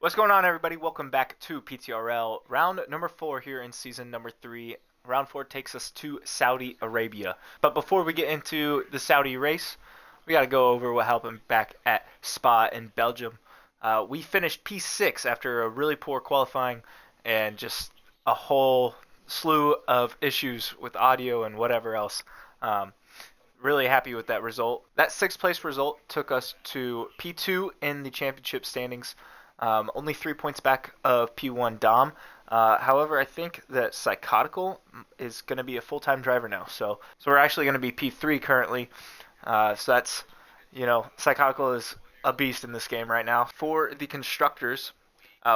What's going on, everybody? Welcome back to PTRL. Round number 4 here in season number 3. Round 4 takes us to Saudi Arabia. But before we get into the Saudi race, we got to go over what happened back at Spa in Belgium. We finished P6 after a really poor qualifying and just a whole slew of issues with audio and whatever else. Really happy with that result. That 6th place result took us to P2 in the championship standings. Only 3 points back of P1 Dom. However, I think that Psychotical is going to be a full-time driver now. So we're actually going to be P3 currently. So that's, Psychotical is a beast in this game right now. For the constructors,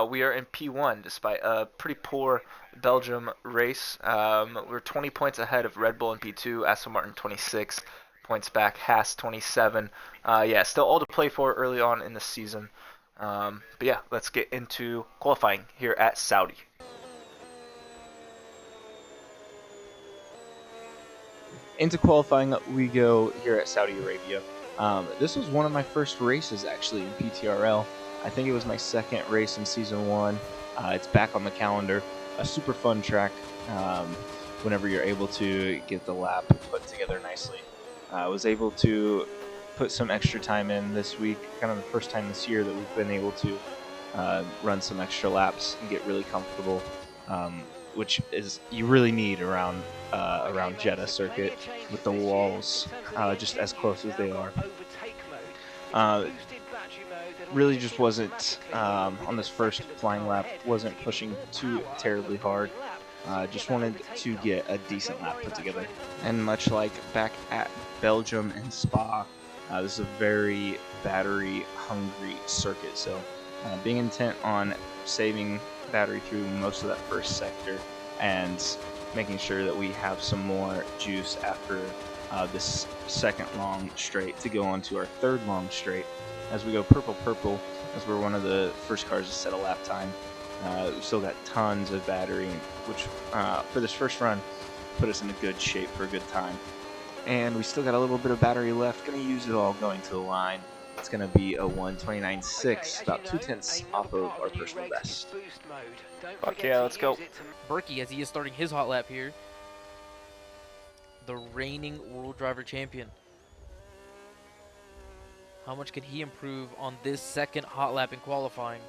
we are in P1 despite a pretty poor Belgium race. We're 20 points ahead of Red Bull in P2, Aston Martin 26 points back, Haas 27. Still all to play for early on in the season. But yeah, let's get into qualifying here at Saudi. Into qualifying we go here at Saudi Arabia. This was one of my first races actually in PTRL. I think it was my second race in season 1. It's back on the calendar. A super fun track whenever you're able to get the lap put together nicely. I was able to put some extra time in this week, kind of the first time this year that we've been able to run some extra laps and get really comfortable, which is you really need around Jeddah circuit with the walls just as close as they are. Really just wasn't on this first flying lap, wasn't pushing too terribly hard. Just wanted to get a decent lap put together. And much like back at Belgium and Spa, this is a very battery-hungry circuit, so being intent on saving battery through most of that first sector and making sure that we have some more juice after this second long straight to go on to our third long straight. As we go purple, as we're one of the first cars to set a lap time, we've still got tons of battery, which for this first run put us in a good shape for a good time. And we still got a little bit of battery left. Going to use it all going to the line. It's going to be a 1:29.6, about 2/10 off of our personal best. Fuck yeah, let's go. Berkey, as he is starting his hot lap here, the reigning World Driver Champion. How much can he improve on this second hot lap in qualifying?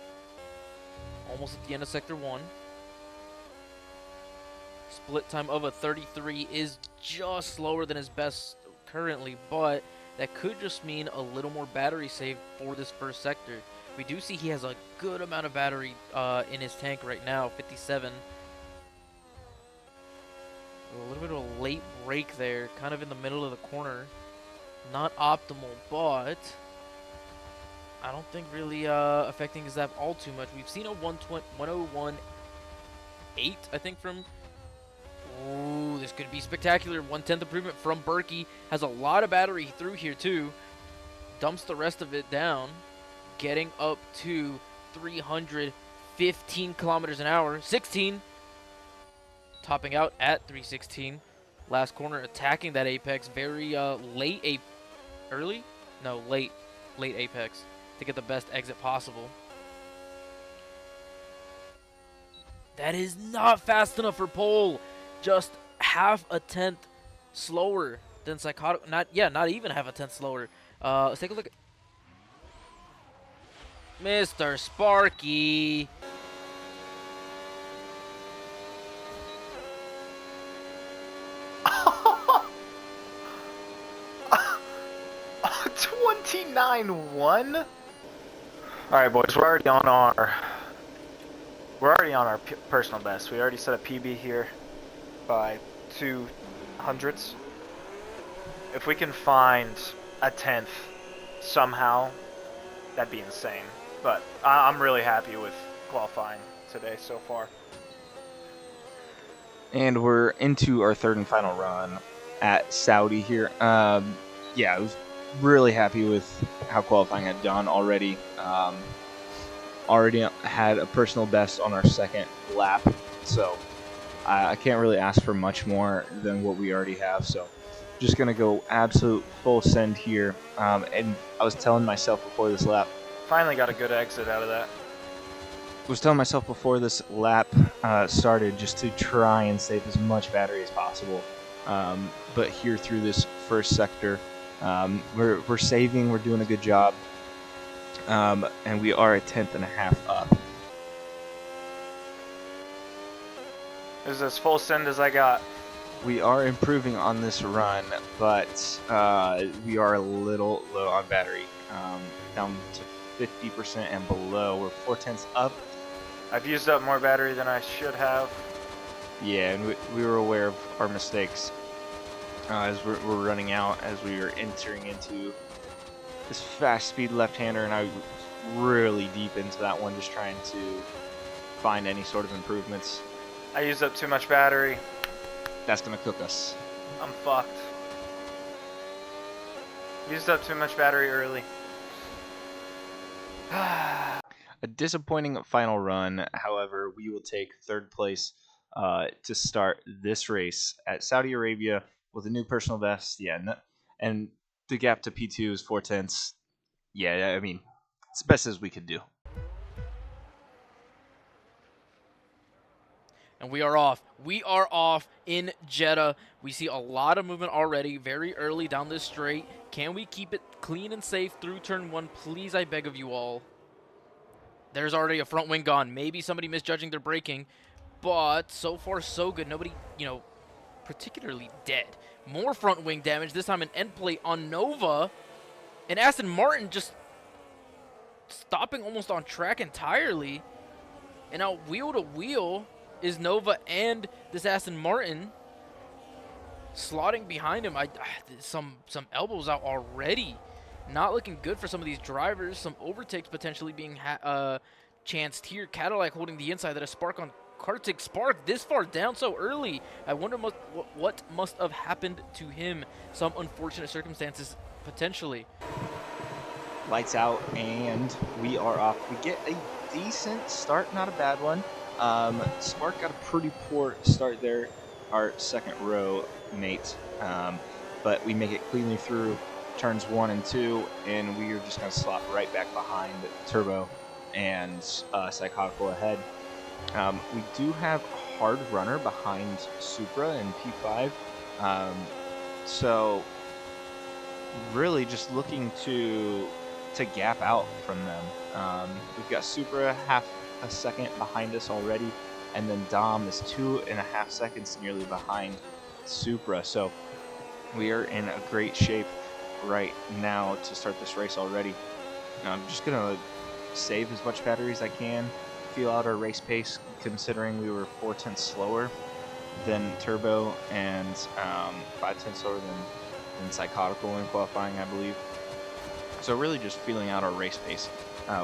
Almost at the end of Sector 1. Split time of a 33 is just slower than his best currently, but that could just mean a little more battery saved for this first sector. We do see he has a good amount of battery in his tank right now, 57. A little bit of a late brake there, kind of in the middle of the corner. Not optimal, but I don't think really affecting his lap all too much. We've seen a 101.8, I think, from... Ooh, this could be spectacular. 1/10 improvement from Berkey. Has a lot of battery through here, too. Dumps the rest of it down. Getting up to 315 kilometers an hour. 16. Topping out at 316. Last corner attacking that apex. Very late apex to get the best exit possible. That is not fast enough for pole. Just half a tenth slower than Psychotic. Not even half a tenth slower. Let's take a look at Mr. Sparky. $29.1. All right, boys, we're already on our personal best. We already set a PB here by 200ths. If we can find a 10th somehow, that'd be insane. But I'm really happy with qualifying today so far. And we're into our third and final run at Saudi here. I was really happy with how qualifying had gone already. Already had a personal best on our second lap, so I can't really ask for much more than what we already have. So just going to go absolute full send here. And I was telling myself before this lap, Finally got a good exit out of that. was telling myself before this lap started just to try and save as much battery as possible. But here through this first sector, we're saving, we're doing a good job, and we are a tenth and a half up. This is as full send as I got. We are improving on this run, but we are a little low on battery, down to 50% and below. We're 4/10 up. I've used up more battery than I should have. Yeah, and we were aware of our mistakes as we're running out, as we were entering into this fast speed left-hander, and I was really deep into that one, just trying to find any sort of improvements. I used up too much battery. That's gonna cook us. I'm fucked. Used up too much battery early. A disappointing final run. However, we will take third place to start this race at Saudi Arabia with a new personal best. Yeah, and the gap to P2 is 4/10. Yeah, I mean, it's the best as we could do. And we are off. We are off in Jeddah. We see a lot of movement already very early down this straight. Can we keep it clean and safe through turn 1? Please, I beg of you all. There's already a front wing gone. Maybe somebody misjudging their braking. But so far, so good. Nobody, particularly dead. More front wing damage, this time an end plate on Nova. And Aston Martin just stopping almost on track entirely. And now wheel to wheel is Nova and this Aston Martin. Slotting behind him. Some elbows out already. Not looking good for some of these drivers. Some overtakes potentially being chanced here. Cadillac holding the inside. That a Spark on Kartik. Spark this far down so early. I wonder what must have happened to him. Some unfortunate circumstances potentially. Lights out, and we are off. We get a decent start, not a bad one. Spark got a pretty poor start there, our second row mate, but we make it cleanly through turns 1 and 2, and we are just going to slop right back behind Turbo and Psychotical ahead. We do have a hard runner behind Supra in P5, so really just looking to gap out from them. We've got Supra half a second behind us already, and then Dom is 2.5 seconds nearly behind Supra. So we are in a great shape right now to start this race already. I'm just gonna save as much battery as I can, feel out our race pace, considering we were 4/10 slower than Turbo and 5/10 slower than Psychotical in qualifying, I believe. So really just feeling out our race pace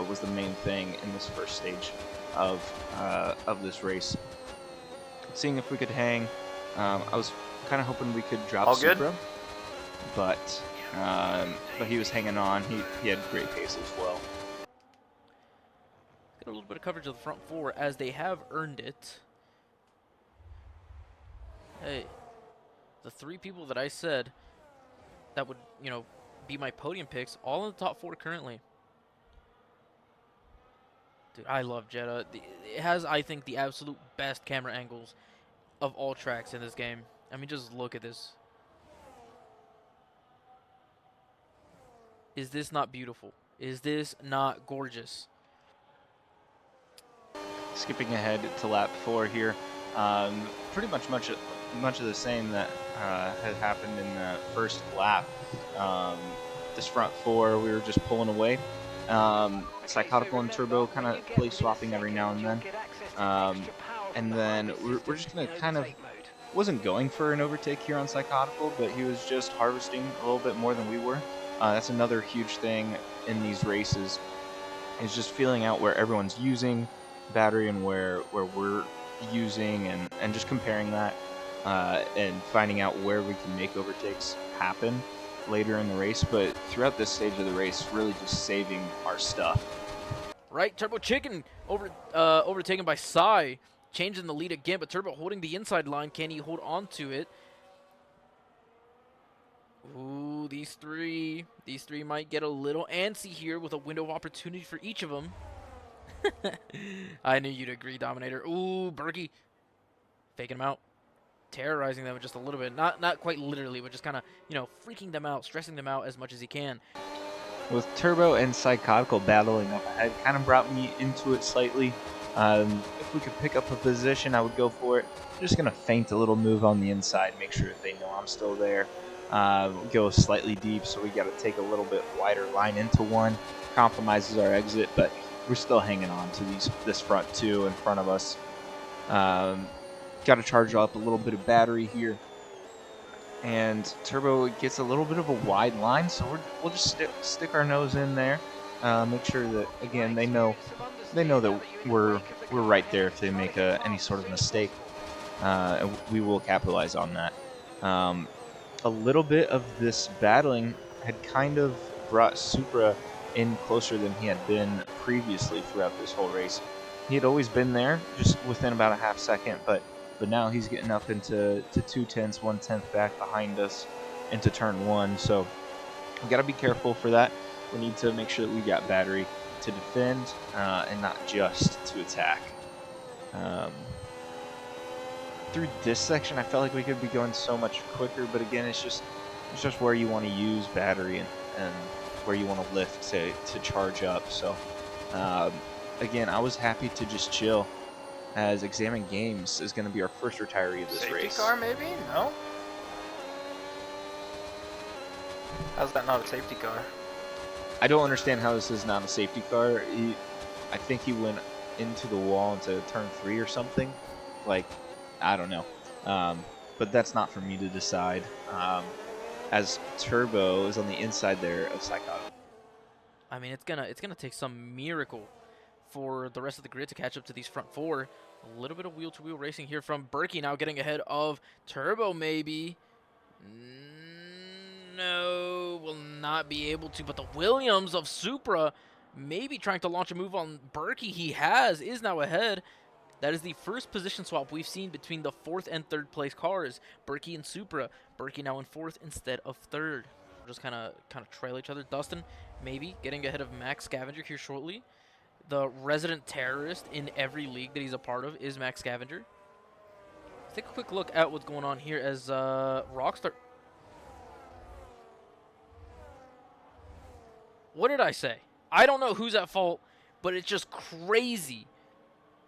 was the main thing in this first stage of this race. Seeing if we could hang. I was kind of hoping we could drop All good? Supra, but he was hanging on. He had great pace as well. Get a little bit of coverage of the front 4 as they have earned it. Hey, the 3 people that I said that would, be my podium picks, all in the top 4 currently. Dude, I love Jeddah. It has, I think, the absolute best camera angles of all tracks in this game. I mean, just look at this. Is this not beautiful? Is this not gorgeous? Skipping ahead to lap 4 here. Pretty much of the same that had happened in the first lap. This front 4, we were just pulling away. Psychotical and Turbo kind of play swapping every now and then. And then we're just going to kind of, wasn't going for an overtake here on Psychotical, but he was just harvesting a little bit more than we were. That's another huge thing in these races, is just feeling out where everyone's using battery and where we're using, and just comparing that and finding out where we can make overtakes happen later in the race. But throughout this stage of the race, really just saving our stuff. Right, Turbo Chicken overtaken by Psy, changing the lead again, but Turbo holding the inside line. Can he hold on to it? Ooh, these three might get a little antsy here with a window of opportunity for each of them. I knew you'd agree, Dominator. Ooh, Berkey faking him out, terrorizing them just a little bit. Not quite literally, but just kind of, freaking them out, stressing them out as much as he can. With Turbo and Psychotical battling up ahead, kind of brought me into it slightly. If we could pick up a position, I would go for it. I'm just going to feint a little move on the inside, make sure that they know I'm still there. Go slightly deep, so we got to take a little bit wider line into one. Compromises our exit, but we're still hanging on to this front two in front of us. Got to charge up a little bit of battery here. And Turbo gets a little bit of a wide line, so we'll just stick our nose in there. Make sure that, again, they know that we're right there if they make any sort of mistake. And we will capitalize on that. A little bit of this battling had kind of brought Supra in closer than he had been previously throughout this whole race. He had always been there, just within about a half second, but now he's getting up into 2/10, 1/10 back behind us into turn one. So we got to be careful for that. We need to make sure that we got battery to defend and not just to attack. Through this section, I felt like we could be going so much quicker, but again, it's just where you want to use battery and where you want to lift to charge up. So again, I was happy to just chill, as Examine Games is going to be our first retiree of this race. Safety car, maybe? No? How's that not a safety car? I don't understand how this is not a safety car. I think he went into the wall into turn 3 or something. Like, I don't know. But that's not for me to decide. As Turbo is on the inside there of Psychotic. I mean, it's gonna take some miracle for the rest of the grid to catch up to these front four. A little bit of wheel-to-wheel racing here from Berkey, now getting ahead of Turbo, maybe. No, will not be able to. But the Williams of Supra maybe trying to launch a move on Berkey. He is now ahead. That is the first position swap we've seen between the 4th and 3rd place cars, Berkey and Supra. Berkey now in 4th instead of 3rd. We'll just kind of trail each other. Dustin maybe getting ahead of Max Scavenger here shortly. The resident terrorist in every league that he's a part of is Max Scavenger. Let's take a quick look at what's going on here as Rockstar. What did I say? I don't know who's at fault, but it's just crazy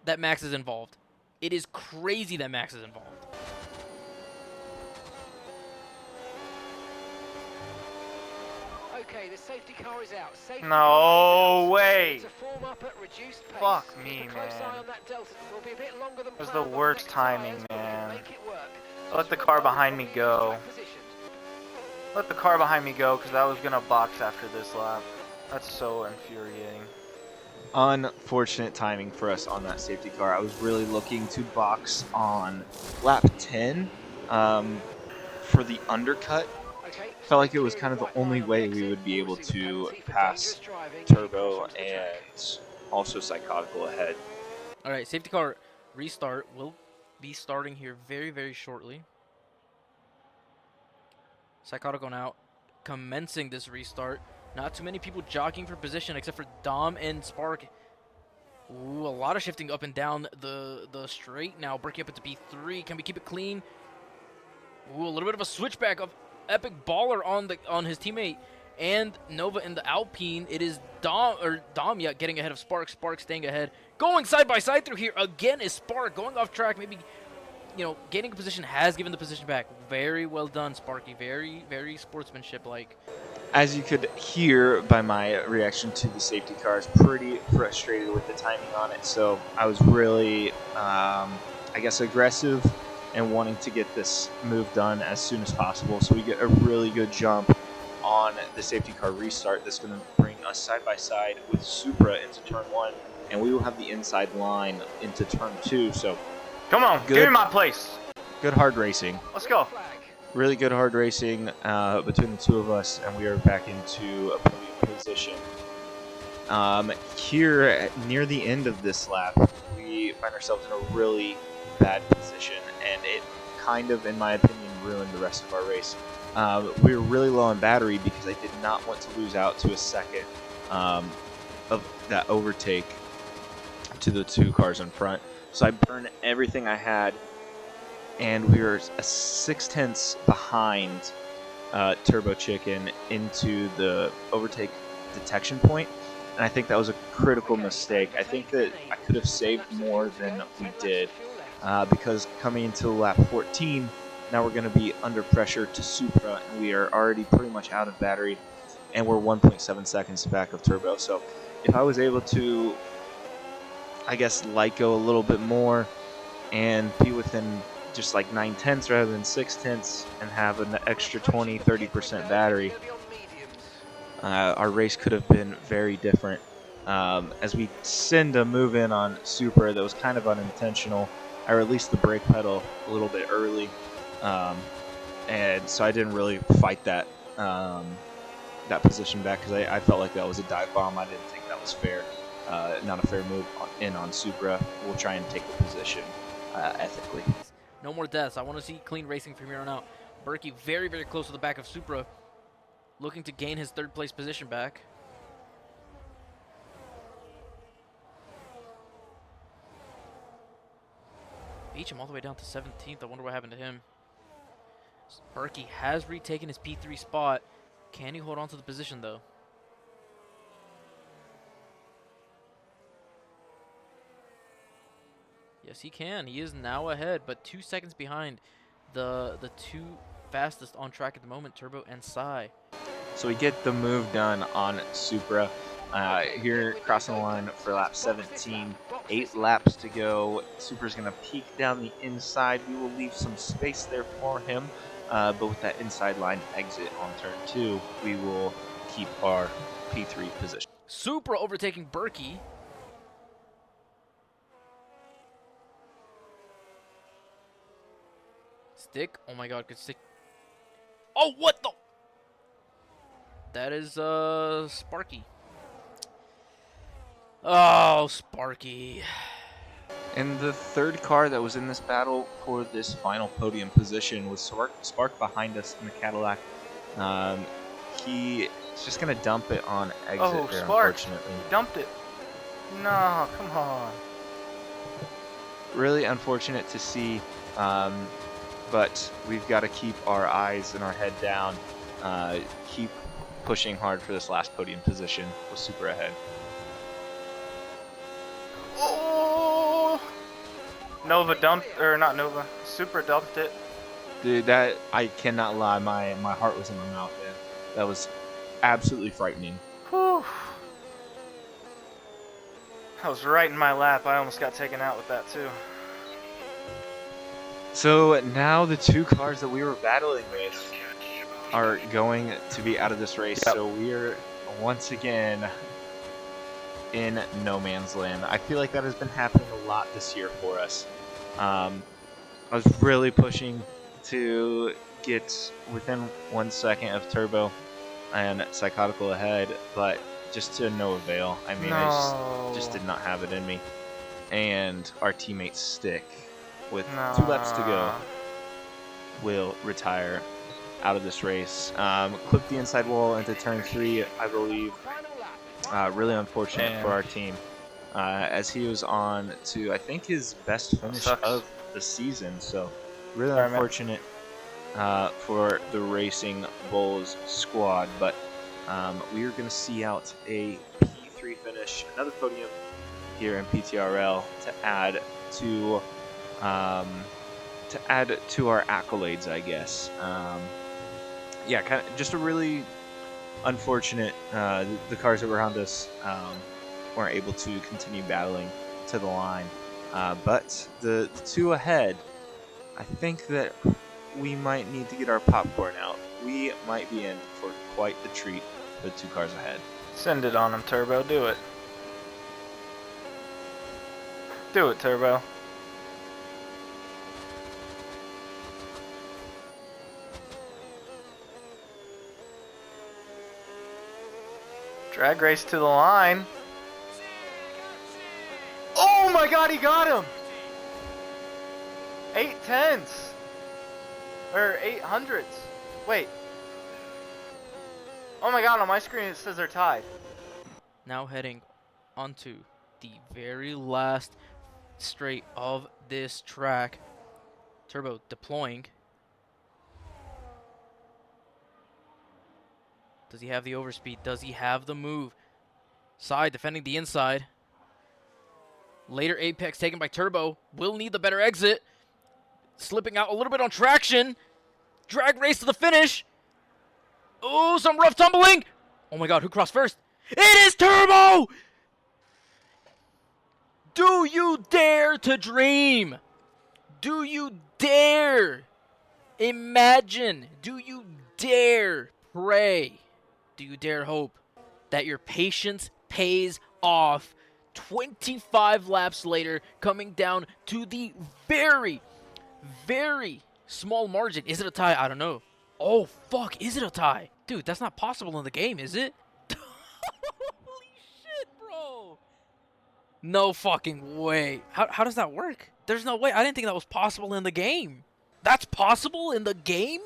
that Max is involved. It is crazy that Max is involved. Okay, the safety car is out. Safety No way. To form up at reduced pace. Fuck me, Keep a close man. eye on that delta. Will be a bit longer than That was planned the on worst next timing, tyres, but we can man. make it work. Let the car behind me go. Let the car behind me go, because I was going to box after this lap. That's so infuriating. Unfortunate timing for us on that safety car. I was really looking to box on lap 10 for the undercut. Felt like it was kind of the only way we would be able to pass Turbo and also Psychotical ahead. All right, safety car restart will be starting here very, very shortly. Psychotical now commencing this restart. Not too many people jockeying for position except for Dom and Spark. Ooh, a lot of shifting up and down the straight now. Berkey up into P3. Can we keep it clean? Ooh, a little bit of a switchback of Epic Baller on his teammate and Nova in the Alpine. It is Dom getting ahead of Spark. Spark staying ahead. Going side by side through here again is Spark going off track. Maybe, gaining a position has given the position back. Very well done, Sparky. Very, very sportsmanship-like. As you could hear by my reaction to the safety car, I was pretty frustrated with the timing on it. So I was really, aggressive and wanting to get this move done as soon as possible. So we get a really good jump on the safety car restart. That's going to bring us side by side with Supra into turn 1, and we will have the inside line into turn 2. So come on, give me my place. Good hard racing. Let's go. Really good hard racing between the two of us, and we are back into a podium position. Here, near the end of this lap, we find ourselves in a really bad position, and it kind of, in my opinion, ruined the rest of our race. We were really low on battery because I did not want to lose out to a second of that overtake to the 2 cars in front. So I burned everything I had, and we were a 6/10 behind Turbo Chicken into the overtake detection point, and I think that was a critical mistake. I think that I could have saved more than we did, because coming into lap 14, now we're going to be under pressure to Supra, and we are already pretty much out of battery, and we're 1.7 seconds back of Turbo. So if I was able to, I guess, light go a little bit more and be within just like 9/10 rather than 6/10 and have an extra 20-30% battery, our race could have been very different. As we send a move in on Supra that was kind of unintentional, I released the brake pedal a little bit early, and so I didn't really fight that that position back because I felt like that was a dive bomb. I didn't think that was fair. Not a fair move on Supra. We'll try and take the position ethically. No more deaths. I want to see clean racing from here on out. Berkey very, very close to the back of Supra, looking to gain his 3rd place position back. Beach him all the way down to 17th. I wonder what happened to him. Berkey has retaken his P3 spot. Can he hold on to the position, though? Yes, he can. He is now ahead, but 2 seconds behind the 2 fastest on track at the moment, Turbo and Sai. So we get the move done on Supra. Here crossing the line for lap 17. 8 laps to go. Supra's going to peek down the inside. We will leave some space there for him. But with that inside line exit on turn 2, we will keep our P3 position. Supra overtaking Berkey. Stick. Oh my god, good stick. Oh, what the? That is Sparky. Oh, Sparky. And the 3rd car that was in this battle for this final podium position was Spark behind us in the Cadillac. He's just going to dump it on exit Oh, there, Spark. unfortunately. Dumped it. No, come on. Really unfortunate to see, but we've got to keep our eyes and our head down, keep pushing hard for this last podium position with Supra ahead. Oh! Nova dumped, or not Nova, Supra dumped it. Dude, that, I cannot lie, my heart was in my mouth, man. That was absolutely frightening. Whew. I was right in my lap. I almost got taken out with that too. So now the 2 cars that we were battling with are going to be out of this race. Yep. So we are once again in no man's land. I feel like that has been happening a lot this year for us. I was really pushing to get within 1 second of Turbo and Psychotical ahead, but just to no avail. I mean, I just did not have it in me. And our teammates Stick, with 2 laps to go, will retire out of this race. Clipped the inside wall into turn 3, I believe. Really unfortunate for our team, as he was on to, I think, his best finish of the season. So really unfortunate for the Racing Bulls squad, but we are going to see out a P3 finish, another podium here in PTRL to add to our accolades, I guess. Yeah, kind of just a really unfortunate. The cars that were around us weren't able to continue battling to the line, but the 2 ahead, I think that we might need to get our popcorn out. We might be in for quite the treat with 2 cars ahead. Send it on him, Turbo. Do it. Do it, Turbo. Drag race to the line. Oh my god, he got him! 8/10s. Or 800s. Wait. Oh my god, on my screen it says they're tied. Now heading onto the very last straight of this track. Turbo deploying. Does he have the overspeed? Does he have the move? Side defending the inside. Later apex taken by Turbo. Will need the better exit. Slipping out a little bit on traction. Drag race to the finish. Oh, some rough tumbling. Oh my god, who crossed first? It is Turbo! Do you dare to dream? Do you dare imagine? Do you dare pray? Do you dare hope that your patience pays off 25 laps later, coming down to the very, very small margin? Is it a tie? I don't know. Oh, fuck, is it a tie? Dude, that's not possible in the game, is it? Holy shit, bro. No fucking way. How does that work? There's no way. I didn't think that was possible in the game. That's possible in the game?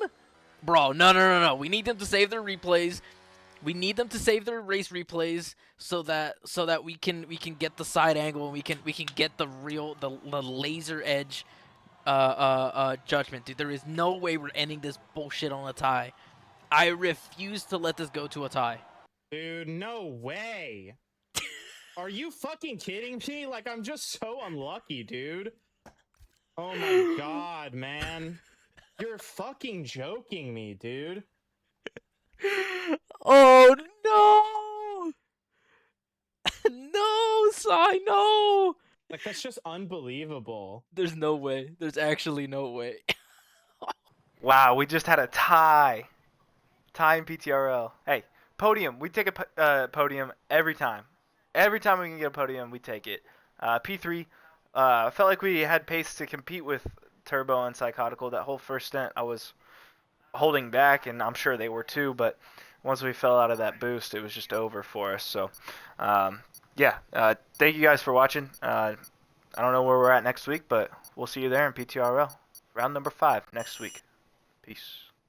Bro, no. We need them to save their replays. We need them to save their race replays so that we can get the side angle and we can get the laser edge judgment. Dude, there is no way we're ending this bullshit on a tie. I refuse to let this go to a tie. Dude, no way. Are you fucking kidding me? Like, I'm just so unlucky, dude. Oh my god, man. You're fucking joking me, dude. Oh no! No, Sai, no! Like, that's just unbelievable. There's no way. There's actually no way. Wow, we just had a tie. Tie in PTRL. Hey, podium. We take a podium every time. Every time we can get a podium, we take it. P3, felt like we had pace to compete with Turbo and Psychotical. That whole first stint, I was holding back, and I'm sure they were too, but once we fell out of that boost, it was just over for us. So, yeah, thank you guys for watching. I don't know where we're at next week, but we'll see you there in PTRL. Round number 5 next week. Peace.